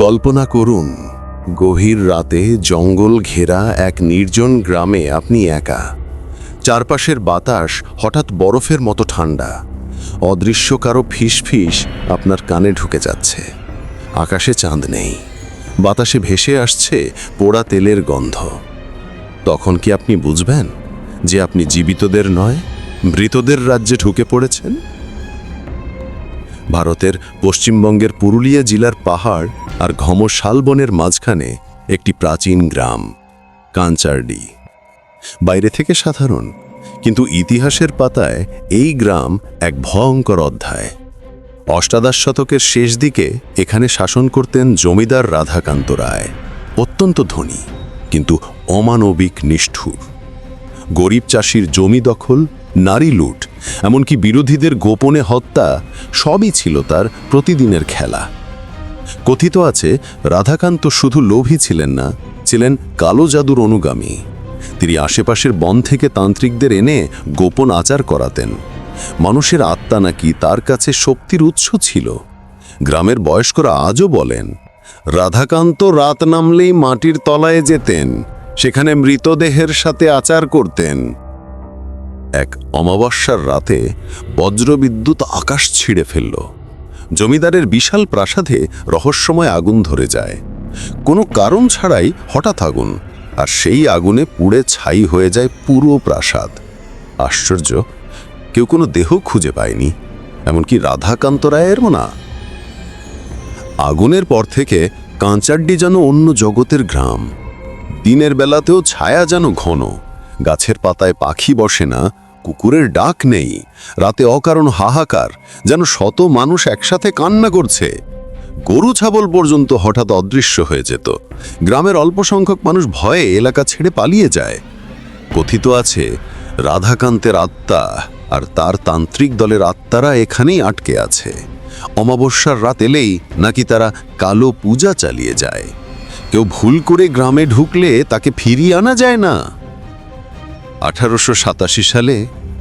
কল্পনা করুন, গভীর রাতে জঙ্গল ঘেরা এক নির্জন গ্রামে আপনি একা। চারপাশের বাতাস হঠাৎ বরফের মতো ঠান্ডা। অদৃশ্য কারো ফিসফিস আপনার কানে ঢুকে যাচ্ছে। আকাশে চাঁদ নেই, বাতাসে ভেসে আসছে পোড়া তেলের গন্ধ। তখন কি আপনি বুঝবেন যে আপনি জীবিতদের নয়, মৃতদের রাজ্যে ঢুকে পড়েছেন? ভারতের পশ্চিমবঙ্গের পুরুলিয়া জেলার পাহাড় আর ঘন শালবনের মাঝখানে একটি প্রাচীন গ্রাম, কাঞ্চারডি। বাইরে থেকে সাধারণ, কিন্তু ইতিহাসের পাতায় এই গ্রাম এক ভয়ঙ্কর অধ্যায়। অষ্টাদশ শতকের শেষ দিকে এখানে শাসন করতেন জমিদার রাধাকান্ত রায়। অত্যন্ত ধনী, কিন্তু অমানবিক নিষ্ঠুর। গরিব চাষির জমি দখল, নারী লুট, এমনকি বিরোধীদের গোপনে হত্যা সবই ছিল তার প্রতিদিনের খেলা। কথিত আছে, রাধাকান্ত শুধু লোভী ছিলেন না, ছিলেন কালো জাদুর অনুগামী। তিনি আশেপাশের বন থেকে তান্ত্রিকদের এনে গোপন আচার করাতেন। মানুষের আত্মা নাকি তার কাছে শক্তির উৎস ছিল। গ্রামের বয়স্করা আজও বলেন, রাধাকান্ত রাত নামলেই মাটির তলায় যেতেন, সেখানে মৃতদেহের সাথে আচার করতেন। এক অমাবস্যার রাতে বজ্রবিদ্যুৎ আকাশ ছিঁড়ে ফেলল। জমিদারের বিশাল প্রাসাদে রহস্যময় আগুন ধরে যায়। কোনো কারণ ছাড়াই হঠাৎ আগুন, আর সেই আগুনে পুড়ে ছাই হয়ে যায় পুরো প্রাসাদ। আশ্চর্য, কেউ কোনো দেহ খুঁজে পায়নি, এমনকি রাধাকান্ত রায়েরও না। আগুনের পর থেকে কাঞ্চারডি যেন অন্য জগতের গ্রাম। দিনের বেলাতেও ছায়া যেন ঘন, গাছের পাতায় পাখি বসে না, কুকুরের ডাক নেই। রাতে অকারণ হাহাকার, যেন শত মানুষ একসাথে কান্না করছে। গরু ছাগল পর্যন্ত হঠাৎ অদৃশ্য হয়ে যেত। গ্রামের অল্প সংখ্যক মানুষ ভয়ে এলাকা ছেড়ে পালিয়ে যায়। কথিত আছে, রাধাকান্তের আত্মা আর তার তান্ত্রিক দলের আত্মারা এখানেই আটকে আছে। অমাবস্যার রাত এলেই নাকি তারা কালো পূজা চালিয়ে যায়। কেউ ভুল করে গ্রামে ঢুকলে তাকে ফিরিয়ে আনা যায় না। 1887 সালে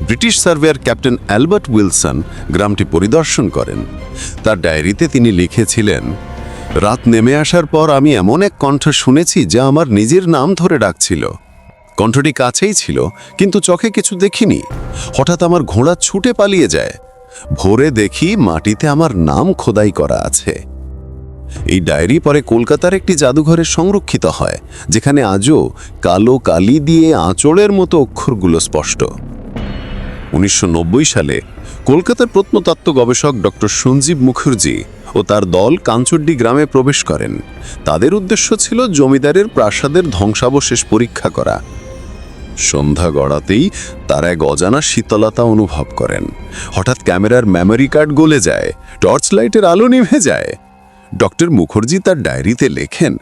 British surveyor captain Albert Wilson গ্রামটি পরিদর্শন করেন। তার ডায়েরিতে তিনি লিখেছিলেন, রাত নেমে আসার পর আমি এমন এক কণ্ঠ শুনেছি যা আমার নিজের নাম ধরে ডাকছিল। কণ্ঠটি কাছেই ছিল, কিন্তু চোখে কিছু দেখিনি। হঠাৎ আমার ঘোড়া ছুটে পালিয়ে যায়। ভোরে দেখি মাটিতে আমার নাম খোদাই করা আছে। এই ডায়েরি পরে কলকাতার একটি জাদুঘরে সংরক্ষিত হয়, যেখানে আজও কালো কালি দিয়ে আঁচড়ের মতো অক্ষরগুলো স্পষ্ট। 1990 সালে কলকাতার প্রত্নতত্ত্ব গবেষক ডক্টর সঞ্জীব মুখার্জি ও তার দল কাঞ্চরডি গ্রামে প্রবেশ করেন। তাদের উদ্দেশ্য ছিল জমিদারের প্রাসাদের ধ্বংসাবশেষ পরীক্ষা করা। সন্ধ্যা গড়াতেই তারা এক অজানা শীতলতা অনুভব করেন। হঠাৎ ক্যামেরার মেমোরি কার্ড গলে যায়, টর্চ লাইটের আলো নিভে যায়। ডক্টর মুখার্জি তার ডায়েরিতে লেখেন,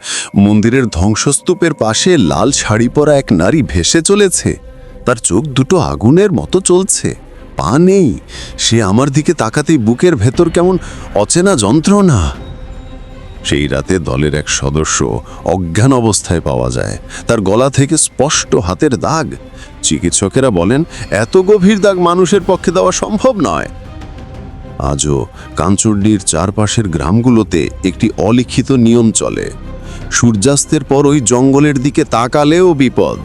মন্দিরের ধ্বংসস্তূপের পাশে লাল শাড়ি পরা এক নারী ভেসে চলেছে। তার চোখ দুটো আগুনের মতো চলছে, পা নেই। সে আমার দিকে তাকাতেই বুকের ভেতর কেমন অচেনা যন্ত্রণা। সেই রাতে দলের এক সদস্য অজ্ঞান অবস্থায় পাওয়া যায়। তার গলা থেকে স্পষ্ট হাতের দাগ। চিকিৎসকেরা বলেন, এত গভীর দাগ মানুষের পক্ষে দেওয়া সম্ভব নয়। আজও কাঞ্চরডির চারপাশের গ্রামগুলোতে একটি অলিখিত নিয়ম চলে, সূর্যাস্তের পর ওই জঙ্গলের দিকে তাকালেও বিপদ।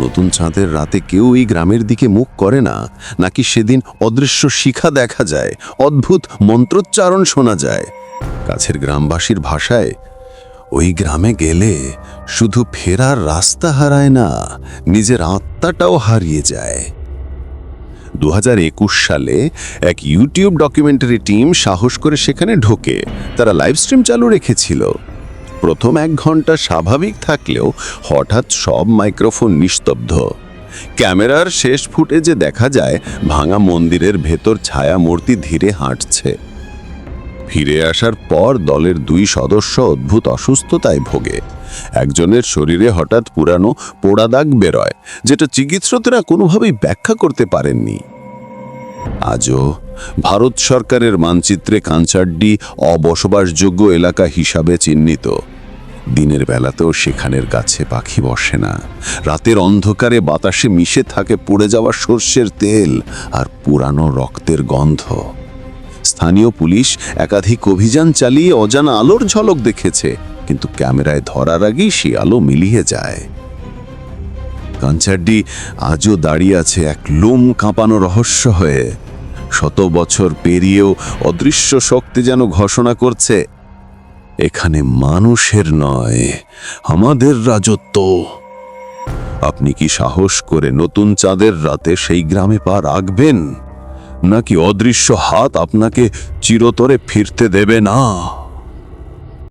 নতুন চাঁদের রাতে কেউ এই গ্রামের দিকে মুখ করে না, নাকি সেদিন অদৃশ্য শিখা দেখা যায়, অদ্ভুত মন্ত্রোচ্চারণ শোনা যায়। কাছের গ্রামবাসীর ভাষায়, ওই গ্রামে গেলে শুধু ফেরার রাস্তা হারায় না, নিজের আত্মাটাও হারিয়ে যায়। 2021 সালে এক ইউটিউব ডকুমেন্টারি টিম সাহস করে সেখানে ঢোকে। তারা লাইভ স্ট্রিম চালু রেখেছিল। প্রথম 1 ঘন্টা স্বাভাবিক থাকলেও হঠাৎ সব মাইক্রোফোন নিস্তব্ধ। ক্যামেরার শেষ ফুটেজে দেখা যায় ভাঙা মন্দিরের ভেতর ছায়া মূর্তি ধীরে হাঁটছে। ফিরে আসার পর দলের 2 সদস্য অদ্ভুত অসুস্থতায় ভোগে। একজনের শরীরে হঠাৎ পুরানো পোড়া দাগ বেরোয়, যেটা চিকিৎসকরা কোনোভাবেই ব্যাখ্যা করতে পারেননি। আজও ভারত সরকারের মানচিত্রে কাঞ্চারডি অবসবাসযোগ্য এলাকা হিসাবে চিহ্নিত। দিনের বেলাতেও সেখানের গাছে পাখি বসে না। রাতের অন্ধকারে বাতাসে মিশে থাকে পুড়ে যাওয়া সর্ষের তেল আর পুরানো রক্তের গন্ধ। স্থানীয় পুলিশ একাধিক অভিযান চালিয়ে অজানা আলোর ঝলক দেখেছে, কিন্তু ক্যামেরায় ধরার আগেই সে আলো মিলিয়ে যায়। কাঞ্চারডি আজও দাঁড়িয়ে আছে এক লোম কাঁপানো রহস্য হয়ে। শত বছর পেরিয়েও অদৃশ্য শক্তি যেন ঘোষণা করছে, এখানে মানুষের নয়, আমাদের রাজত্ব। আপনি কি সাহস করে নতুন চাঁদের রাতে সেই গ্রামে পা রাখবেন, নাকি অদৃশ্য হাত আপনাকে চিরতরে ফিরতে দেবে না?